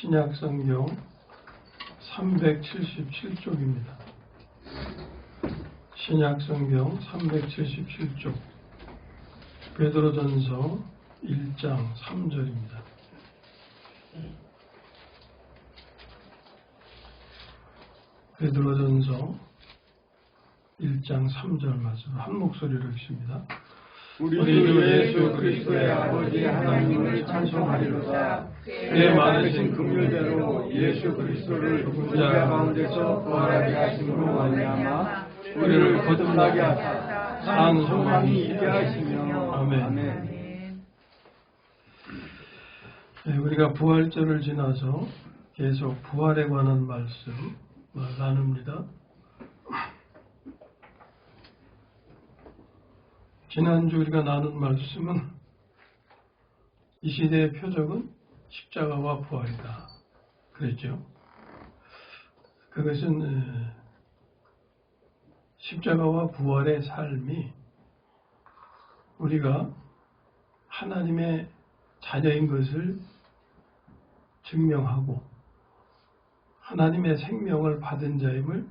신약성경 377쪽입니다. 신약성경 377쪽 베드로전서 1장 3절입니다. 베드로전서 1장 3절 말씀 한 목소리로 읽습니다. 우리 주 예수 그리스도의 아버지 하나님을 찬송하리로다. 그의 많으신 긍휼대로 예수 그리스도를 죽은 자 가운데서 부활하게 하심으로 말미암아 우리를 거듭나게 하사 산 소망이 있게 하시며. 아멘. 네, 우리가 부활절을 지나서 계속 부활에 관한 말씀 나눕니다. 지난주 우리가 나눈 말씀은 이 시대의 표적은 십자가와 부활이다 그랬죠. 그것은 십자가와 부활의 삶이 우리가 하나님의 자녀인 것을 증명하고 하나님의 생명을 받은 자임을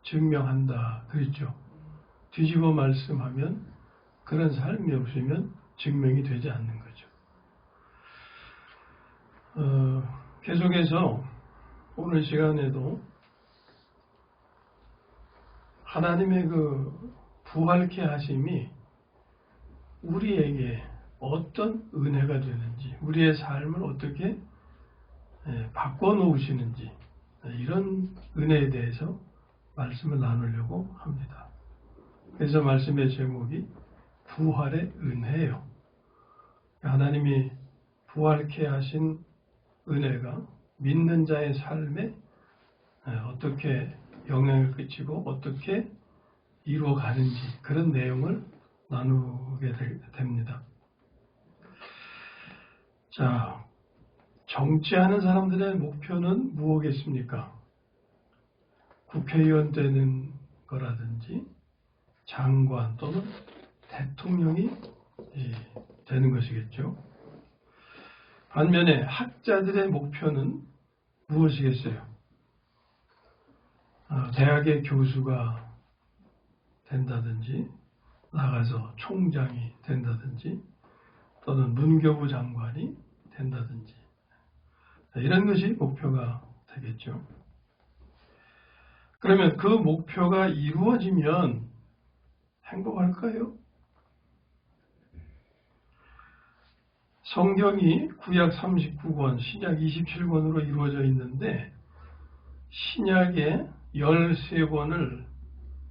증명한다 그랬죠. 뒤집어 말씀하면 그런 삶이 없으면 증명이 되지 않는 거죠. 계속해서 오늘 시간에도 하나님의 그 부활케 하심이 우리에게 어떤 은혜가 되는지, 우리의 삶을 어떻게 바꿔놓으시는지 이런 은혜에 대해서 말씀을 나누려고 합니다. 그래서 말씀의 제목이 부활의 은혜예요. 하나님이 부활케 하신 은혜가 믿는 자의 삶에 어떻게 영향을 끼치고 어떻게 이루어가는지 그런 내용을 나누게 됩니다. 자, 정치하는 사람들의 목표는 무엇이겠습니까? 국회의원 되는 거라든지 장관 또는 대통령이 되는 것이겠죠. 반면에 학자들의 목표는 무엇이겠어요? 대학의 교수가 된다든지 나가서 총장이 된다든지 또는 문교부 장관이 된다든지 이런 것이 목표가 되겠죠. 그러면 그 목표가 이루어지면 행복할까요? 성경이 구약 39권, 신약 27권으로 이루어져 있는데 신약의 13권을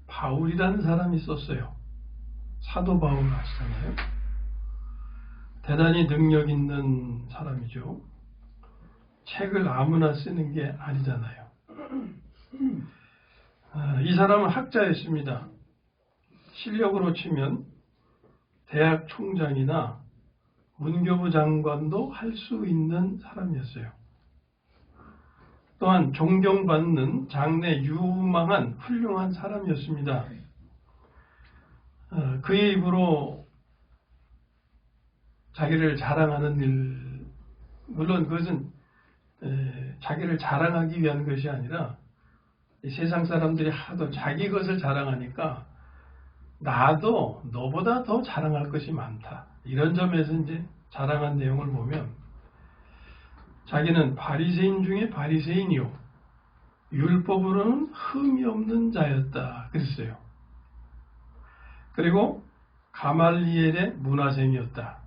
바울이라는 사람이 썼어요. 사도 바울 아시잖아요. 대단히 능력 있는 사람이죠. 책을 아무나 쓰는 게 아니잖아요. 이 사람은 학자였습니다. 실력으로 치면 대학 총장이나 문교부 장관도 할 수 있는 사람이었어요. 또한 존경받는 장래 유망한 훌륭한 사람이었습니다. 그의 입으로 자기를 자랑하는 일, 물론 그것은 자기를 자랑하기 위한 것이 아니라 세상 사람들이 하도 자기 것을 자랑하니까 나도 너보다 더 자랑할 것이 많다. 이런 점에서 이제 자랑한 내용을 보면 자기는 바리새인 중에 바리새인이요 율법으로는 흠이 없는 자였다 그랬어요. 그리고 가말리엘의 문화생이었다.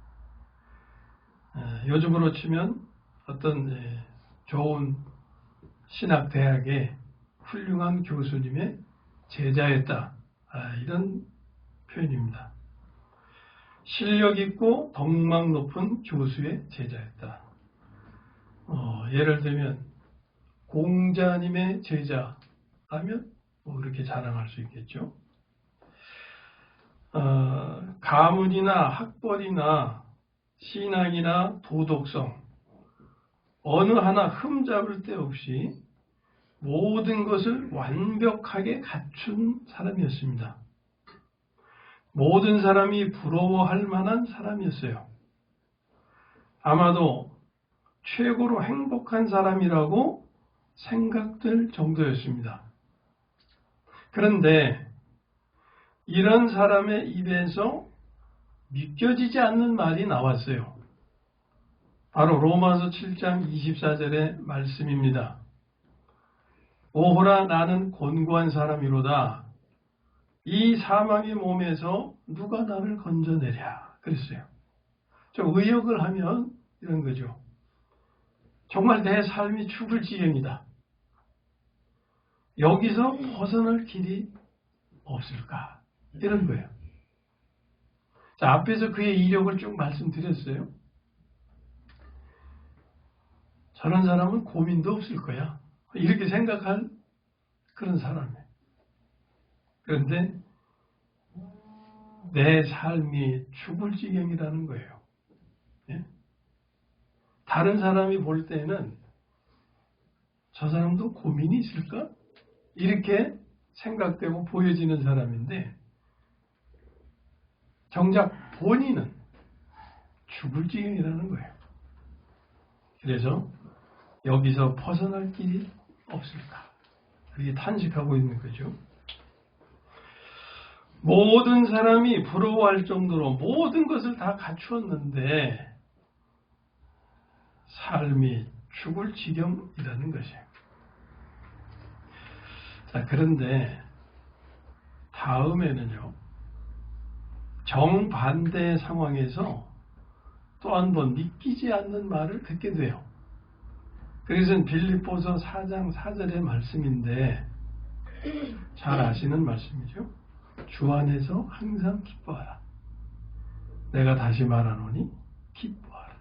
요즘으로 치면 어떤 좋은 신학대학의 훌륭한 교수님의 제자였다. 이런 표현입니다. 실력 있고 덕망 높은 교수의 제자였다. 예를 들면 공자님의 제자라면 그렇게 자랑할 수 있겠죠. 가문이나 학벌이나 신앙이나 도덕성 어느 하나 흠잡을 데 없이 모든 것을 완벽하게 갖춘 사람이었습니다. 모든 사람이 부러워할 만한 사람이었어요. 아마도 최고로 행복한 사람이라고 생각될 정도였습니다. 그런데 이런 사람의 입에서 믿겨지지 않는 말이 나왔어요. 바로 로마서 7장 24절의 말씀입니다. 오호라 나는 곤고한 사람이로다. 이 사망의 몸에서 누가 나를 건져내랴. 그랬어요. 좀 의역을 하면 이런 거죠. 정말 내 삶이 죽을 지경이다. 여기서 벗어날 길이 없을까? 이런 거예요. 자, 앞에서 그의 이력을 쭉 말씀드렸어요. 저런 사람은 고민도 없을 거야. 이렇게 생각할 그런 사람이에요. 그런데 내 삶이 죽을 지경이라는 거예요. 예? 다른 사람이 볼 때는 저 사람도 고민이 있을까? 이렇게 생각되고 보여지는 사람인데 정작 본인은 죽을 지경이라는 거예요. 그래서 여기서 벗어날 길이 없을까? 그렇게 탄식하고 있는 거죠. 모든 사람이 부러워할 정도로 모든 것을 다 갖추었는데 삶이 죽을 지경이라는 것이에요. 자, 그런데 다음에는요. 정반대의 상황에서 또 한 번 믿기지 않는 말을 듣게 돼요. 그것은 빌립보서 4장 4절의 말씀인데 잘 아시는 말씀이죠. 주 안에서 항상 기뻐하라. 내가 다시 말하노니 기뻐하라.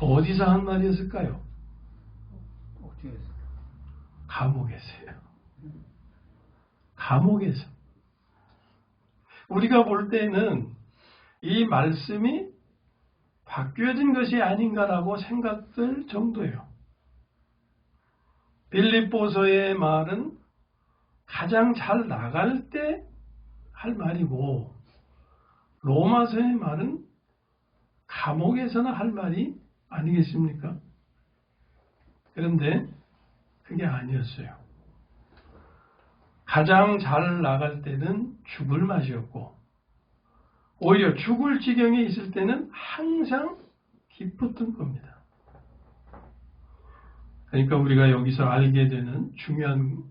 어디서 한 말이었을까요? 감옥에서요. 감옥에서. 우리가 볼 때는 이 말씀이 바뀌어진 것이 아닌가라고 생각될 정도예요. 빌립보서의 말은 가장 잘 나갈 때 할 말이고 로마서의 말은 감옥에서나 할 말이 아니겠습니까? 그런데 그게 아니었어요. 가장 잘 나갈 때는 죽을 맛이었고 오히려 죽을 지경에 있을 때는 항상 기뻤던 겁니다. 그러니까 우리가 여기서 알게 되는 중요한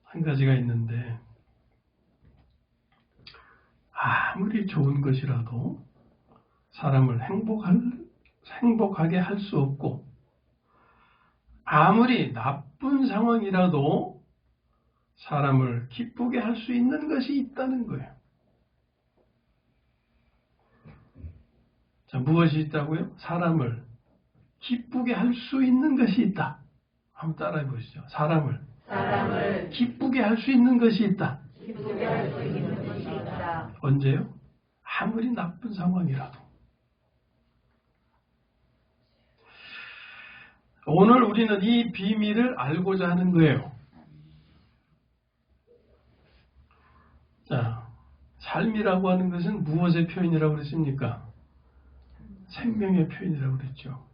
한 가지가 있는데 아무리 좋은 것이라도 사람을 행복하게 할 수 없고 아무리 나쁜 상황이라도 사람을 기쁘게 할 수 있는 것이 있다는 거예요. 자, 무엇이 있다고요? 사람을 기쁘게 할 수 있는 것이 있다. 한번 따라해 보시죠. 사람을 기쁘게 할 수 있는 것이 있다. 언제요? 아무리 나쁜 상황이라도. 오늘 우리는 이 비밀을 알고자 하는 거예요. 자, 삶이라고 하는 것은 무엇의 표현이라고 그랬습니까? 생명의 표현이라고 그랬죠.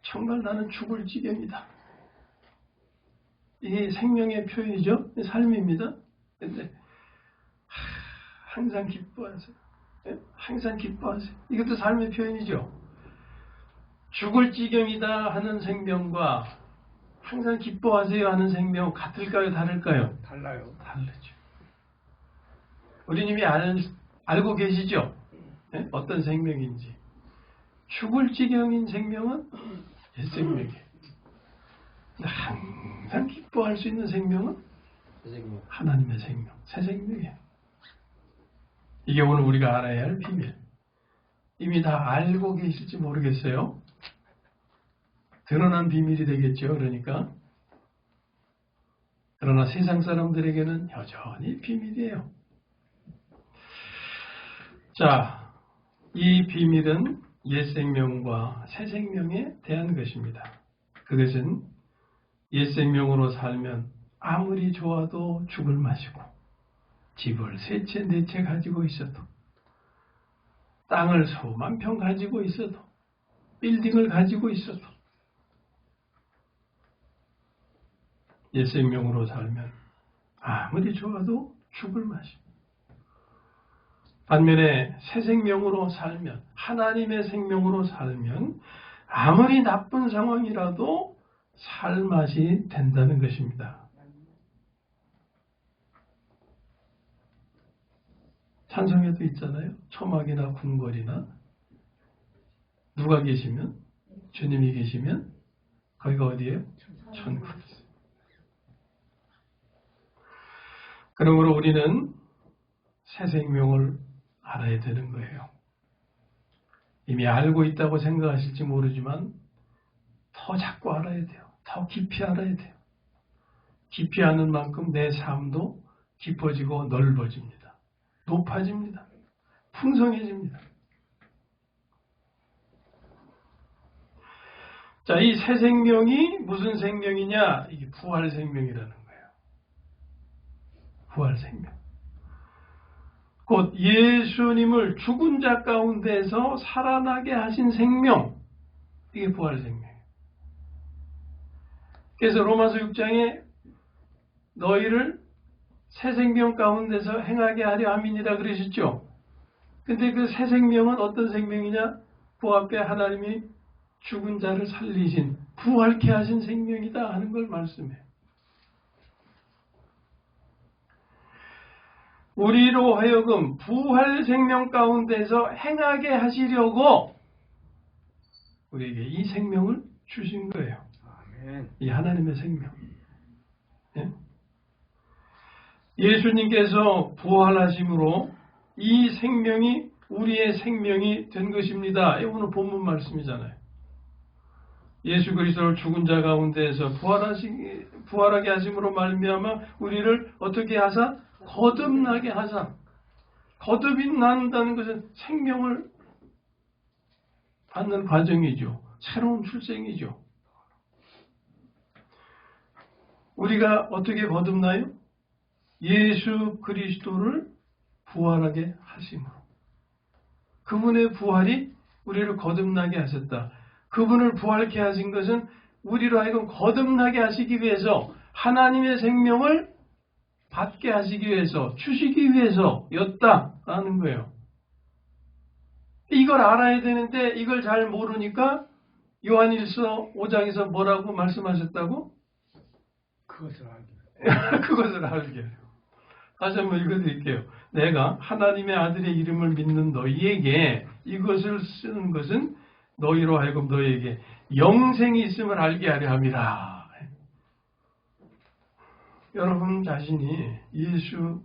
정말 나는 죽을 지경이다. 이게 생명의 표현이죠. 삶입니다. 근데 항상 기뻐하세요. 항상 기뻐하세요. 이것도 삶의 표현이죠. 죽을 지경이다 하는 생명과 항상 기뻐하세요 하는 생명 같을까요? 다를까요? 달라요. 다르죠. 우리 이미 알고 계시죠? 네? 어떤 생명인지. 죽을 지경인 생명은 옛생명이에요. 항상 기뻐할 수 있는 생명은 하나님의 생명, 새 생명이에요. 이게 오늘 우리가 알아야 할 비밀. 이미 다 알고 계실지 모르겠어요. 드러난 비밀이 되겠죠. 그러니까. 그러나 세상 사람들에게는 여전히 비밀이에요. 자, 이 비밀은 옛 생명과 새 생명에 대한 것입니다. 그것은 옛 생명으로 살면 아무리 좋아도 죽을 맛이고 집을 세 채, 네 채 가지고 있어도, 땅을 수만 평 가지고 있어도, 빌딩을 가지고 있어도, 옛 생명으로 살면 아무리 좋아도 죽을 맛입니다. 반면에 새 생명으로 살면, 하나님의 생명으로 살면 아무리 나쁜 상황이라도 살 맛이 된다는 것입니다. 찬송에도 있잖아요. 초막이나 궁궐이나 누가 계시면, 주님이 계시면 거기가 어디예요? 천국이죠. 그러므로 우리는 새 생명을 알아야 되는 거예요. 이미 알고 있다고 생각하실지 모르지만 더 자꾸 알아야 돼요. 더 깊이 알아야 돼요. 깊이 아는 만큼 내 삶도 깊어지고 넓어집니다. 높아집니다. 풍성해집니다. 자, 이 새 생명이 무슨 생명이냐? 이게 부활 생명이라는 거예요. 부활 생명. 곧 예수님을 죽은 자 가운데서 살아나게 하신 생명. 이게 부활 생명이에요. 그래서 로마서 6장에 너희를 새 생명 가운데서 행하게 하려 함이니라 그러셨죠. 근데 그 새 생명은 어떤 생명이냐? 그 앞에 하나님이 죽은 자를 살리신, 부활케 하신 생명이다 하는 걸 말씀해요. 우리로 하여금 부활 생명 가운데서 행하게 하시려고 우리에게 이 생명을 주신 거예요. 아멘. 이 하나님의 생명. 예? 예수님께서 부활하심으로 이 생명이 우리의 생명이 된 것입니다. 이거 오늘 본문 말씀이잖아요. 예수 그리스도를 죽은 자 가운데에서 부활하게 하심으로 말미암아 우리를 어떻게 하사? 거듭나게 하사. 거듭이 난다는 것은 생명을 받는 과정이죠. 새로운 출생이죠. 우리가 어떻게 거듭나요? 예수 그리스도를 부활하게 하심으로. 그분의 부활이 우리를 거듭나게 하셨다. 그분을 부활케 하신 것은 우리로 하여금 거듭나게 하시기 위해서, 하나님의 생명을 받게 하시기 위해서, 주시기 위해서였다라는 거예요. 이걸 알아야 되는데 이걸 잘 모르니까 요한일서 5장에서 뭐라고 말씀하셨다고? 그것을 알게. 그것을 알게. 다시 한번 읽어드릴게요. 내가 하나님의 아들의 이름을 믿는 너희에게 이것을 쓰는 것은 너희로 하여금 너희에게 영생이 있음을 알게 하려 함이라. 여러분 자신이 예수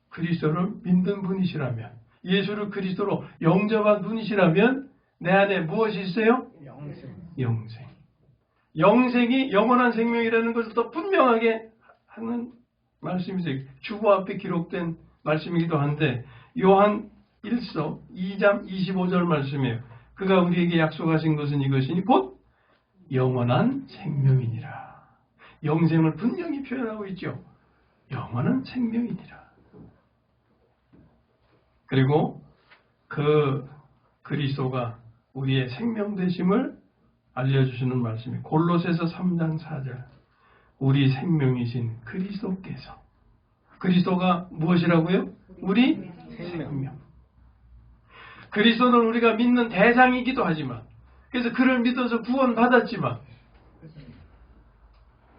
그리스도를 믿는 분이시라면, 예수를 그리스도로 영접한 분이시라면 내 안에 무엇이 있어요? 영생. 영생이 영원한 생명이라는 것을 더 분명하게 하는 말씀이세요. 주보 앞에 기록된 말씀이기도 한데 요한 1서 2장 25절 말씀이에요. 그가 우리에게 약속하신 것은 이것이니 곧 영원한 생명이니라. 영생을 분명히 표현하고 있죠. 영원한 생명이니라. 그리고 그 그리스도가 우리의 생명 되심을 알려주시는 말씀이 골로새서 3장 4절. 우리 생명이신 그리스도께서. 그리스도가 무엇이라고요? 우리 생명. 그리스도는 우리가 믿는 대상이기도 하지만, 그래서 그를 믿어서 구원받았지만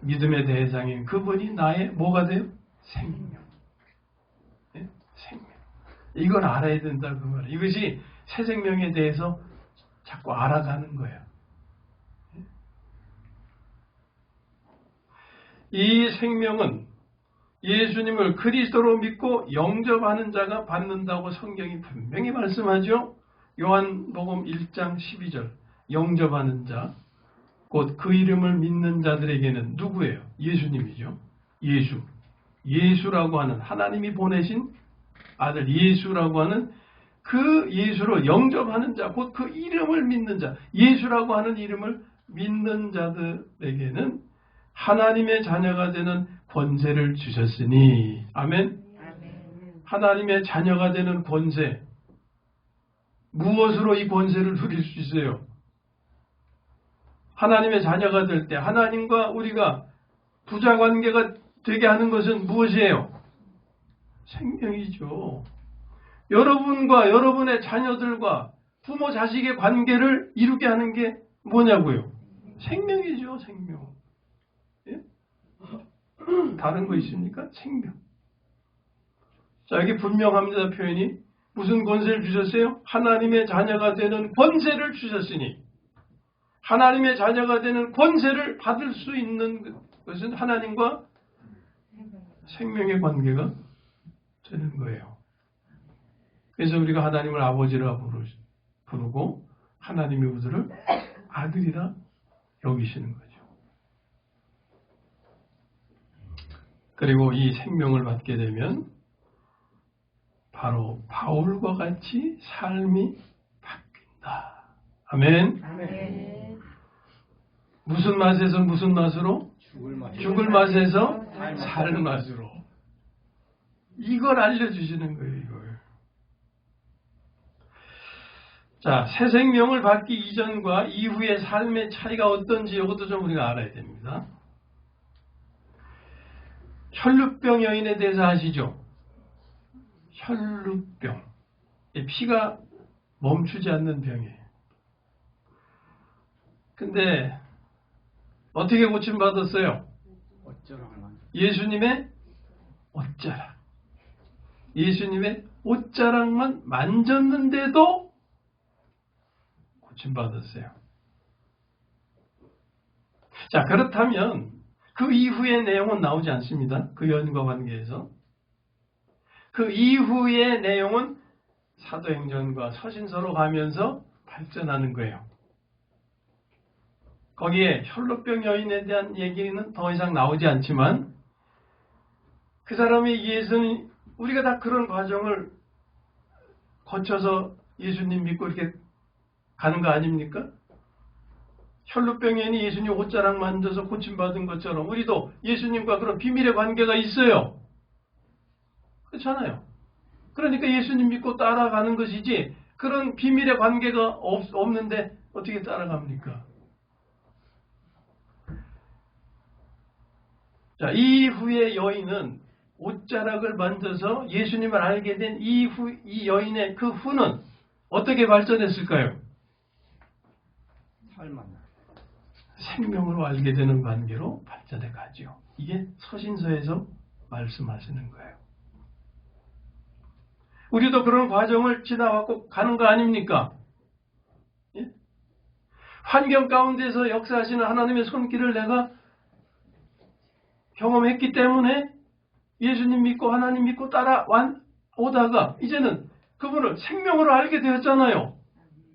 믿음의 대상인 그분이 나의 뭐가 돼요? 생명. 네? 생명. 이걸 알아야 된다 그 말이에요. 이것이 새 생명에 대해서 자꾸 알아가는 거예요. 이 생명은 예수님을 그리스도로 믿고 영접하는 자가 받는다고 성경이 분명히 말씀하죠. 요한복음 1장 12절. 영접하는 자, 곧 그 이름을 믿는 자들에게는 누구예요? 예수님이죠. 예수. 예수라고 하는, 하나님이 보내신 아들 예수라고 하는 그 예수로 영접하는 자, 곧 그 이름을 믿는 자, 예수라고 하는 이름을 믿는 자들에게는 하나님의 자녀가 되는 권세를 주셨으니, 아멘. 하나님의 자녀가 되는 권세, 무엇으로 이 권세를 누릴 수 있어요? 하나님의 자녀가 될 때 하나님과 우리가 부자 관계가 되게 하는 것은 무엇이에요? 생명이죠. 여러분과 여러분의 자녀들과 부모 자식의 관계를 이루게 하는 게 뭐냐고요? 생명이죠. 생명. 예? 다른 거 있습니까? 생명. 자, 여기 분명합니다. 표현이. 무슨 권세를 주셨어요? 하나님의 자녀가 되는 권세를 주셨으니, 하나님의 자녀가 되는 권세를 받을 수 있는 것은 하나님과 생명의 관계가 되는 거예요. 그래서 우리가 하나님을 아버지라 부르고 하나님의 우들을 아들이라 여기시는 거죠. 그리고 이 생명을 받게 되면 바로 바울과 같이 삶이 바뀐다. 아멘. 아멘. 무슨 맛에서 무슨 맛으로? 죽을 맛에서 살 살 맛으로. 이걸 알려주시는 거예요. 이걸. 자, 새 생명을 받기 이전과 이후의 삶의 차이가 어떤지 이것도 좀 우리가 알아야 됩니다. 혈루병 여인에 대해서 아시죠? 혈루병. 피가 멈추지 않는 병이에요. 근데 어떻게 고침받았어요? 예수님의 옷자락. 예수님의 옷자락만 만졌는데도 고침받았어요. 자, 그렇다면 그 이후의 내용은 나오지 않습니다. 그 여인과 관계에서. 그 이후의 내용은 사도행전과 서신서로 가면서 발전하는 거예요. 거기에 혈루병 여인에 대한 얘기는 더 이상 나오지 않지만 그 사람이 예수님, 우리가 다 그런 과정을 거쳐서 예수님 믿고 이렇게 가는 거 아닙니까? 혈루병 여인이 예수님 옷자락 만져서 고침받은 것처럼 우리도 예수님과 그런 비밀의 관계가 있어요. 그렇잖아요. 그러니까 예수님 믿고 따라가는 것이지 그런 비밀의 관계가 없는데 어떻게 따라갑니까? 자, 이후의 여인은 옷자락을 만져서 예수님을 알게 된 이후, 이 여인의 그 후는 어떻게 발전했을까요? 생명으로 알게 되는 관계로 발전해 가죠. 이게 서신서에서 말씀하시는 거예요. 우리도 그런 과정을 지나왔고 가는 거 아닙니까? 예? 환경 가운데서 역사하시는 하나님의 손길을 내가 경험했기 때문에 예수님 믿고 하나님 믿고 따라오다가 이제는 그분을 생명으로 알게 되었잖아요.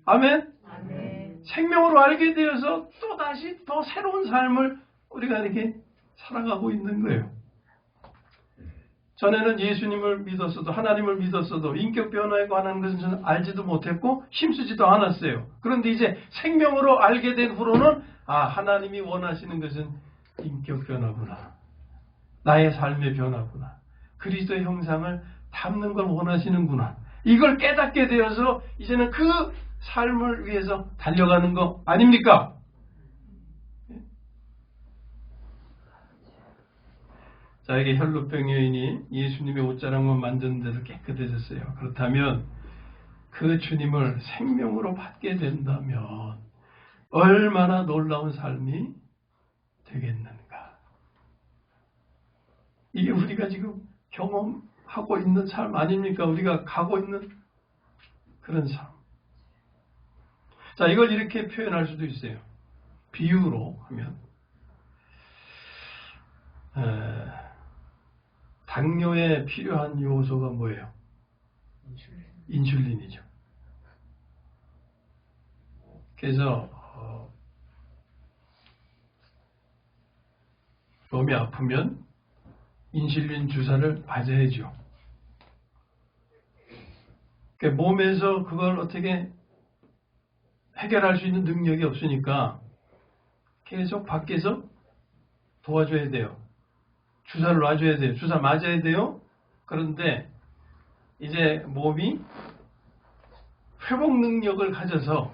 아멘? 아멘. 생명으로 알게 되어서 또다시 더 새로운 삶을 우리가 이렇게 살아가고 있는 거예요. 전에는 예수님을 믿었어도 하나님을 믿었어도 인격 변화에 관한 것은 저는 알지도 못했고 힘쓰지도 않았어요. 그런데 이제 생명으로 알게 된 후로는 하나님이 원하시는 것은 인격 변화구나. 나의 삶의 변화구나. 그리스도의 형상을 담는 걸 원하시는구나. 이걸 깨닫게 되어서 이제는 그 삶을 위해서 달려가는 거 아닙니까? 자, 이게 혈루병 여인이 예수님의 옷자락만 만졌는데도 깨끗해졌어요. 그렇다면 그 주님을 생명으로 받게 된다면 얼마나 놀라운 삶이 되겠는가. 이게 우리가 지금 경험하고 있는 삶 아닙니까? 우리가 가고 있는 그런 삶. 자, 이걸 이렇게 표현할 수도 있어요. 비유로 하면 당뇨에 필요한 요소가 뭐예요? 인슐린이죠. 그래서 몸이 아프면 인슐린 주사를 맞아야죠. 그러니까 몸에서 그걸 어떻게 해결할 수 있는 능력이 없으니까 계속 밖에서 도와줘야 돼요. 주사를 놔줘야 돼요. 주사 맞아야 돼요. 그런데 이제 몸이 회복 능력을 가져서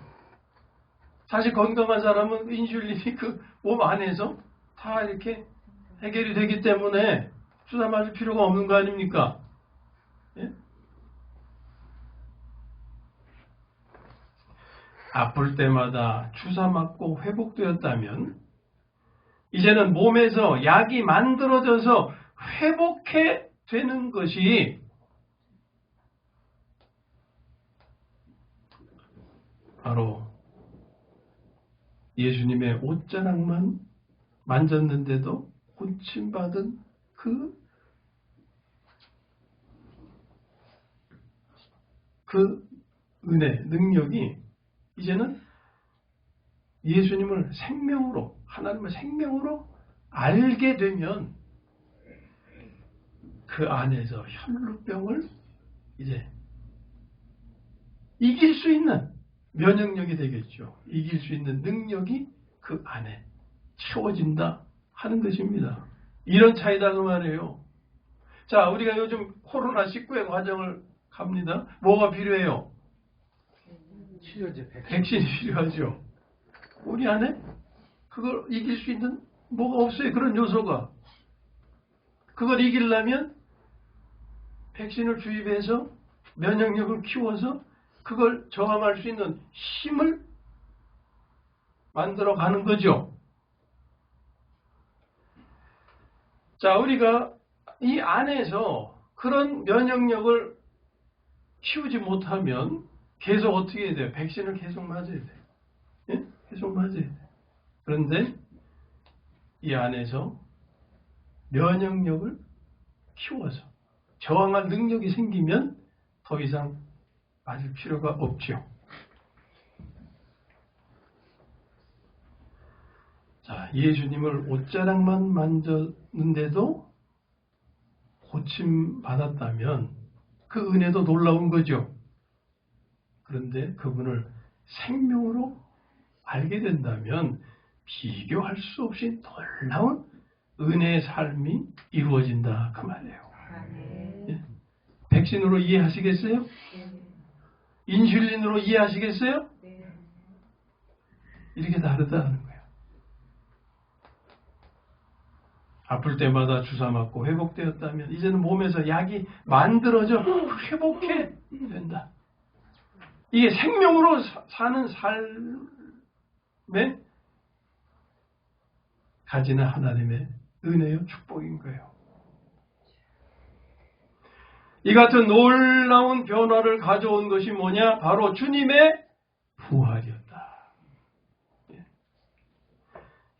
사실 건강한 사람은 인슐린이 그 몸 안에서 다 이렇게 해결이 되기 때문에 주사 맞을 필요가 없는 거 아닙니까? 예? 아플 때마다 주사 맞고 회복되었다면 이제는 몸에서 약이 만들어져서 회복해 되는 것이 바로 예수님의 옷자락만 만졌는데도 고침받은 그 은혜, 능력이 이제는 예수님을 생명으로, 하나님을 생명으로 알게 되면 그 안에서 혈루병을 이제 이길 수 있는 면역력이 되겠죠. 이길 수 있는 능력이 그 안에 채워진다 하는 것입니다. 이런 차이다 그 말이에요. 자, 우리가 요즘 코로나19의 과정을 갑니다. 뭐가 필요해요? 치료제 백신이 필요하죠. 우리 안에 그걸 이길 수 있는 뭐가 없어요. 그런 요소가. 그걸 이기려면 백신을 주입해서 면역력을 키워서 그걸 저항할 수 있는 힘을 만들어 가는 거죠. 자, 우리가 이 안에서 그런 면역력을 키우지 못하면 계속 어떻게 해야 돼요? 백신을 계속 맞아야 돼요. 예? 계속 맞아야 돼요. 그런데 이 안에서 면역력을 키워서 저항할 능력이 생기면 더 이상 맞을 필요가 없죠. 자, 예수님을 옷자락만 만졌는데도 고침받았다면 그 은혜도 놀라운 거죠. 그런데 그분을 생명으로 알게 된다면 비교할 수 없이 놀라운 은혜의 삶이 이루어진다 그 말이에요. 예? 백신으로 이해하시겠어요? 인슐린으로 이해하시겠어요? 이렇게 다르다는 거예요. 아플 때마다 주사 맞고 회복되었다면 이제는 몸에서 약이 만들어져 회복해 된다. 이게 생명으로 사는 삶에 가지는 하나님의 은혜요 축복인 거예요. 이 같은 놀라운 변화를 가져온 것이 뭐냐? 바로 주님의 부활이었다.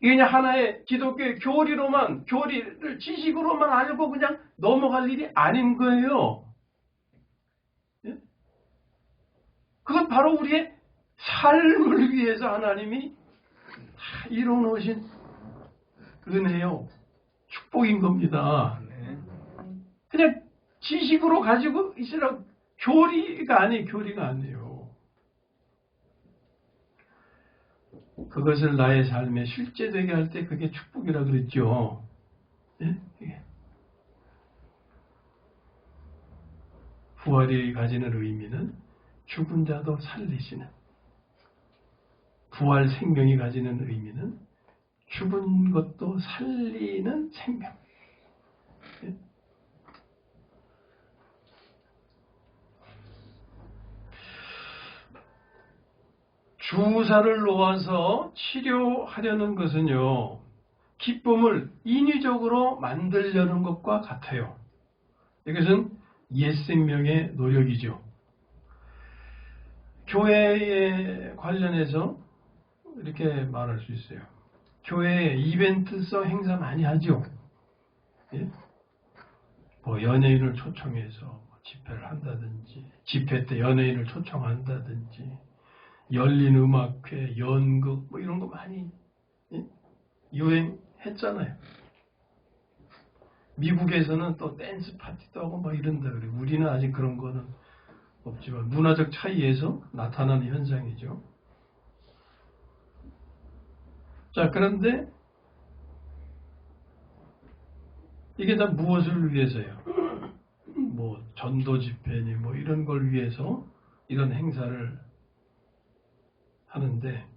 이게 그냥 하나의 기독교의 교리를 지식으로만 알고 그냥 넘어갈 일이 아닌 거예요. 그건 바로 우리의 삶을 위해서 하나님이 다 이뤄놓으신 은혜요. 축복인 겁니다. 그냥 지식으로 가지고 있으라고 교리가 아니에요. 그것을 나의 삶에 실제되게 할 때 그게 축복이라 그랬죠. 예? 부활이 가지는 의미는 죽은 자도 살리시는, 부활 생명이 가지는 의미는 죽은 것도 살리는 생명. 예? 주사를 놓아서 치료하려는 것은요, 기쁨을 인위적으로 만들려는 것과 같아요. 이것은 옛 생명의 노력이죠. 교회에 관련해서 이렇게 말할 수 있어요. 교회에 이벤트성 행사 많이 하죠. 예? 뭐 연예인을 초청해서 집회를 한다든지, 집회 때 연예인을 초청한다든지, 열린 음악회, 연극 뭐 이런 거 많이 유행했잖아요. 미국에서는 또 댄스 파티도 하고 막 이런다 그래요. 우리는 아직 그런 거는 없지만 문화적 차이에서 나타나는 현상이죠. 자, 그런데 이게 다 무엇을 위해서요? 뭐 전도 집회니 뭐 이런 걸 위해서 이런 행사를 하는데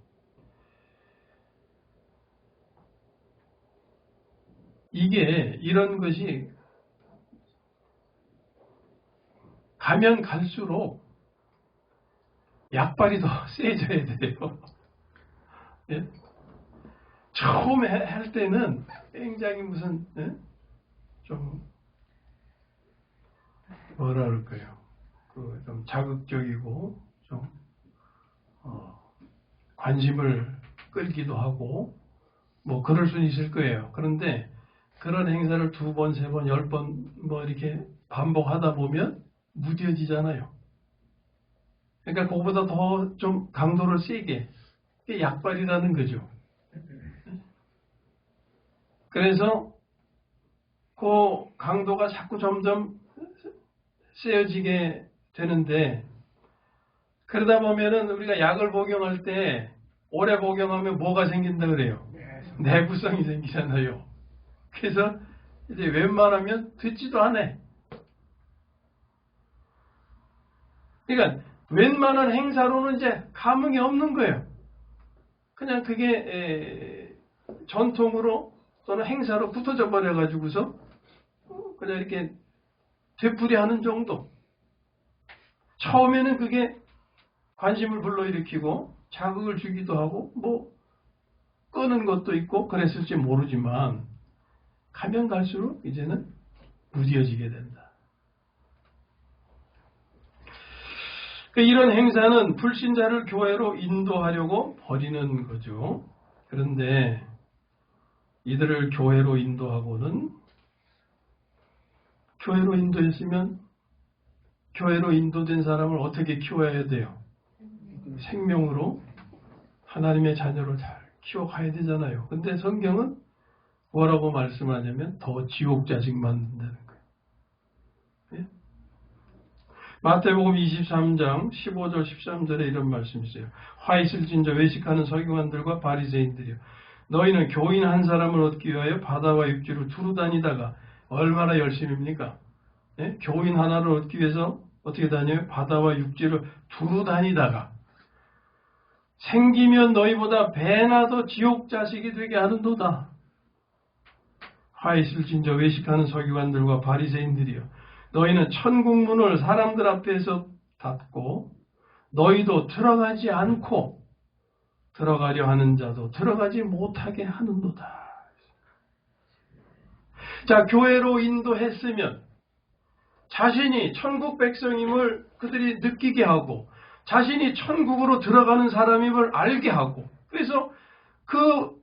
이게 이런 것이 가면 갈수록 약발이 더 세져야 돼요. 예? 처음에 할 때는 굉장히 무슨 좀 뭐라 그럴까요? 좀 자극적이고 좀 관심을 끌기도 하고 뭐 그럴 수는 있을 거예요. 그런데 그런 행사를 2번, 3번, 10번 뭐 이렇게 반복하다 보면 무뎌지잖아요. 그러니까 그거보다 더 좀 강도를 세게 그게 약발이라는 거죠. 그래서 그 강도가 자꾸 점점 세어지게 되는데 그러다 보면은 우리가 약을 복용할 때 오래 복용하면 뭐가 생긴다 그래요? 내구성이 생기잖아요. 그래서 이제 웬만하면 듣지도 않아. 그러니까 웬만한 행사로는 이제 감흥이 없는 거예요. 그냥 그게 전통으로 또는 행사로 붙어져 버려가지고서 그냥 이렇게 되풀이하는 정도. 처음에는 그게 관심을 불러일으키고 자극을 주기도 하고 뭐 끄는 것도 있고 그랬을지 모르지만 가면 갈수록 이제는 무뎌지게 된다. 이런 행사는 불신자를 교회로 인도하려고 벌이는 거죠. 그런데 이들을 교회로 인도하고는 교회로 인도했으면 교회로 인도된 사람을 어떻게 키워야 돼요? 생명으로 하나님의 자녀를 잘 키워가야 되잖아요. 근데 성경은 뭐라고 말씀하냐면 더 지옥 자식 만든다는 거예요. 예? 마태복음 23장 15절 13절에 이런 말씀이 있어요. 화 있을진저 외식하는 서기관들과 바리새인들이요. 너희는 교인 한 사람을 얻기 위하여 바다와 육지를 두루 다니다가 얼마나 열심입니까? 예? 교인 하나를 얻기 위해서 어떻게 다녀요? 바다와 육지를 두루 다니다가 생기면 너희보다 배나 더 지옥 자식이 되게 하는도다. 화 있을진저 외식하는 서기관들과 바리새인들이여 너희는 천국 문을 사람들 앞에서 닫고 너희도 들어가지 않고 들어가려 하는 자도 들어가지 못하게 하는도다. 자, 교회로 인도했으면 자신이 천국 백성임을 그들이 느끼게 하고 자신이 천국으로 들어가는 사람임을 알게 하고 그래서 그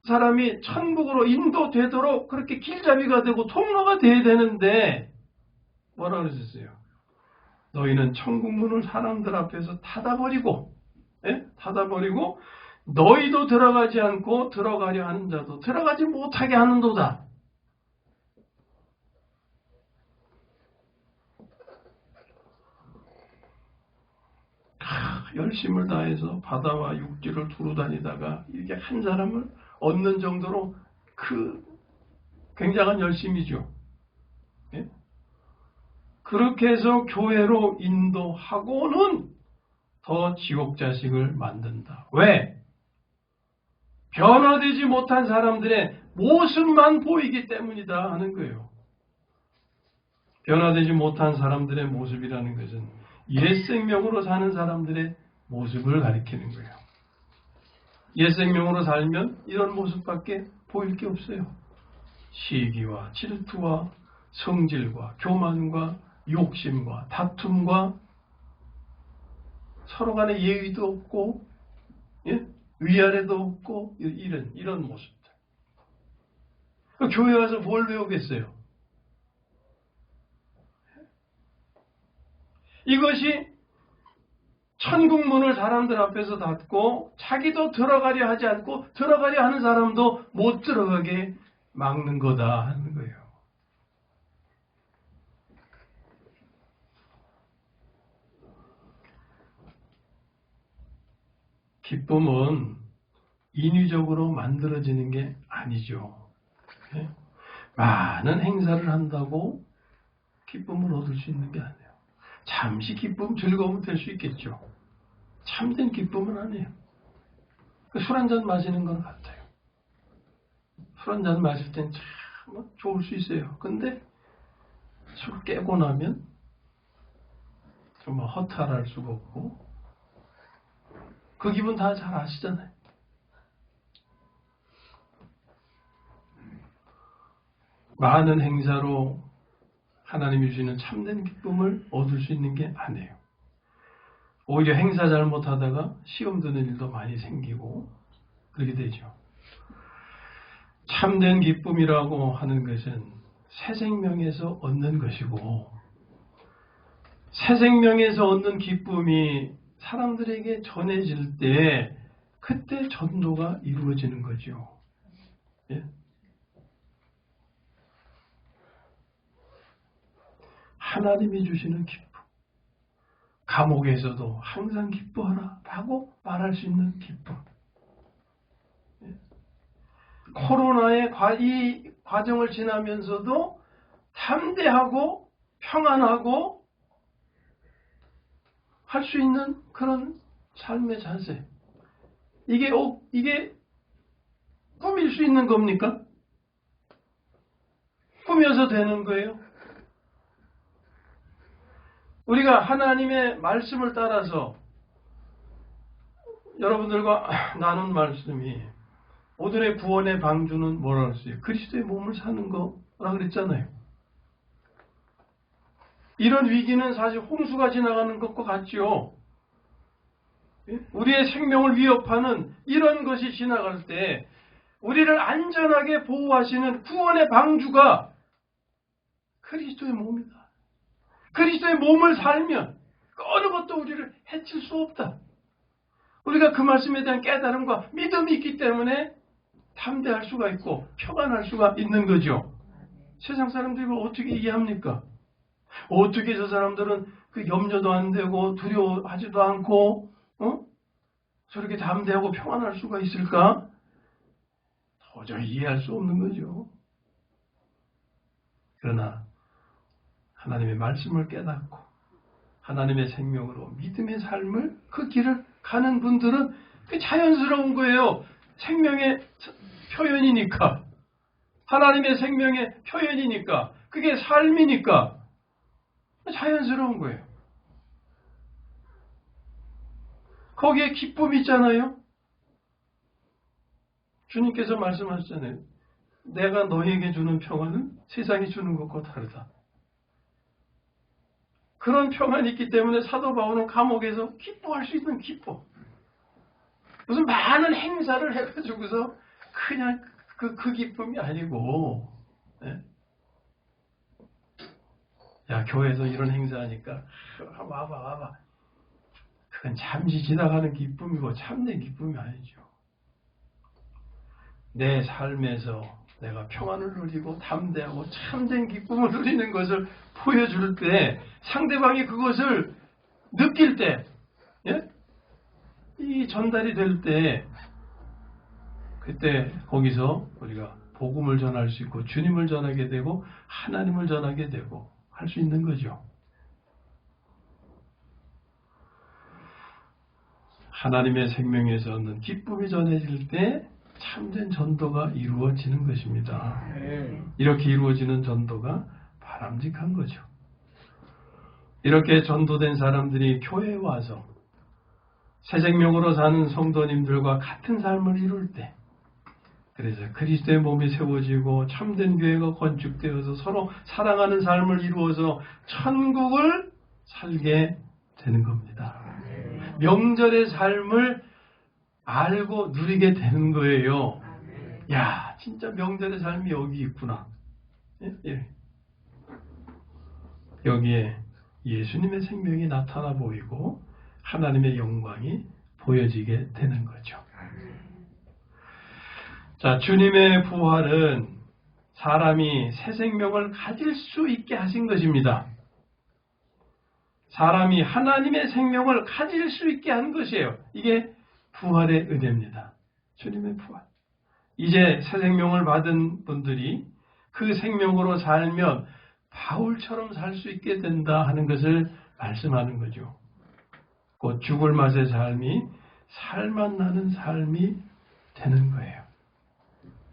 사람이 천국으로 인도되도록 그렇게 길잡이가 되고 통로가 돼야 되는데 뭐라 그러셨어요? 너희는 천국 문을 사람들 앞에서 닫아버리고 닫아버리고 너희도 들어가지 않고 들어가려 하는 자도 들어가지 못하게 하는도다. 열심을 다해서 바다와 육지를 두루 다니다가 이렇게 한 사람을 얻는 정도로 그 굉장한 열심이죠. 예? 그렇게 해서 교회로 인도하고는 더 지옥 자식을 만든다. 왜? 변화되지 못한 사람들의 모습만 보이기 때문이다 하는 거예요. 변화되지 못한 사람들의 모습이라는 것은 옛 생명으로 사는 사람들의 모습을 가리키는 거예요. 옛 생명으로 살면 이런 모습밖에 보일 게 없어요. 시기와 질투와 성질과 교만과 욕심과 다툼과 서로 간에 예의도 없고 위아래도 없고 이런 모습들. 교회 와서 뭘 배우겠어요? 이것이 천국 문을 사람들 앞에서 닫고 자기도 들어가려 하지 않고 들어가려 하는 사람도 못 들어가게 막는 거다 하는 거예요. 기쁨은 인위적으로 만들어지는 게 아니죠. 많은 행사를 한다고 기쁨을 얻을 수 있는 게 아니에요. 잠시 기쁨, 즐거움은 될 수 있겠죠. 참된 기쁨은 아니에요. 술 한잔 마시는 건 같아요. 술 한잔 마실 땐 참 좋을 수 있어요. 근데 술 깨고 나면 정말 허탈할 수가 없고, 그 기분 다 잘 아시잖아요. 많은 행사로 하나님이 주시는 참된 기쁨을 얻을 수 있는 게 아니에요. 오히려 행사 잘못하다가 시험 드는 일도 많이 생기고 그렇게 되죠. 참된 기쁨이라고 하는 것은 새 생명에서 얻는 것이고, 새 생명에서 얻는 기쁨이 사람들에게 전해질 때 그때 전도가 이루어지는 거죠. 예? 하나님이 주시는 기쁨. 감옥에서도 항상 기뻐하라 라고 말할 수 있는 기쁨. 예? 코로나의 이 과정을 지나면서도 담대하고 평안하고 할 수 있는 그런 삶의 자세. 이게 꾸밀 수 있는 겁니까? 꾸며서 되는 거예요? 우리가 하나님의 말씀을 따라서 여러분들과 나눈 말씀이 오늘의 구원의 방주는 뭐라고 했어요? 그리스도의 몸을 사는 거라고 그랬잖아요. 이런 위기는 사실 홍수가 지나가는 것과 같죠. 우리의 생명을 위협하는 이런 것이 지나갈 때 우리를 안전하게 보호하시는 구원의 방주가 그리스도의 몸이다. 그리스도의 몸을 살면 어느 것도 우리를 해칠 수 없다. 우리가 그 말씀에 대한 깨달음과 믿음이 있기 때문에 담대할 수가 있고 평안할 수가 있는 거죠. 세상 사람들이 이걸 어떻게 이해합니까? 어떻게 저 사람들은 그 염려도 안 되고 두려워하지도 않고 저렇게 담대하고 평안할 수가 있을까? 도저히 이해할 수 없는 거죠. 그러나 하나님의 말씀을 깨닫고 하나님의 생명으로 믿음의 삶을 그 길을 가는 분들은 그 자연스러운 거예요. 생명의 표현이니까. 하나님의 생명의 표현이니까. 그게 삶이니까. 자연스러운 거예요. 거기에 기쁨이 있잖아요. 주님께서 말씀하셨잖아요. 내가 너희에게 주는 평안은 세상이 주는 것과 다르다. 그런 평안이 있기 때문에 사도 바울은 감옥에서 기뻐할 수 있는 기뻐. 무슨 많은 행사를 해가지고서 그냥 그 기쁨이 아니고, 네? 야, 교회에서 이런 행사하니까 와봐. 그건 잠시 지나가는 기쁨이고 참된 기쁨이 아니죠. 내 삶에서 내가 평안을 누리고 담대하고 참된 기쁨을 누리는 것을 보여줄 때 상대방이 그것을 느낄 때, 예? 이 전달이 될 때 그때 거기서 우리가 복음을 전할 수 있고 주님을 전하게 되고 하나님을 전하게 되고 할 수 있는 거죠. 하나님의 생명에서 얻는 기쁨이 전해질 때 참된 전도가 이루어지는 것입니다. 이렇게 이루어지는 전도가 바람직한 거죠. 이렇게 전도된 사람들이 교회에 와서 새 생명으로 사는 성도님들과 같은 삶을 이룰 때, 그래서 그리스도의 몸이 세워지고 참된 교회가 건축되어서 서로 사랑하는 삶을 이루어서 천국을 살게 되는 겁니다. 명절의 삶을 알고 누리게 되는 거예요. 야, 진짜 명절의 삶이 여기 있구나. 예. 여기에 예수님의 생명이 나타나 보이고 하나님의 영광이 보여지게 되는 거죠. 자, 주님의 부활은 사람이 새 생명을 가질 수 있게 하신 것입니다. 사람이 하나님의 생명을 가질 수 있게 한 것이에요. 이게 부활의 은혜입니다. 주님의 부활. 이제 새 생명을 받은 분들이 그 생명으로 살면 바울처럼 살 수 있게 된다 하는 것을 말씀하는 거죠. 곧 죽을 맛의 삶이 살맛 나는 삶이 되는 거예요.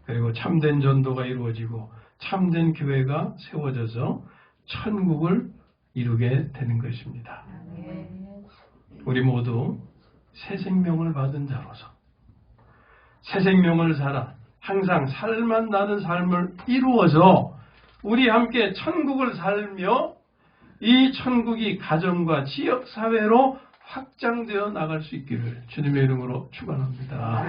그리고 참된 전도가 이루어지고 참된 교회가 세워져서 천국을 이루게 되는 것입니다. 우리 모두 새 생명을 받은 자로서 새 생명을 살아 항상 살맛 나는 삶을 이루어서 우리 함께 천국을 살며 이 천국이 가정과 지역사회로 확장되어 나갈 수 있기를 주님의 이름으로 축원합니다.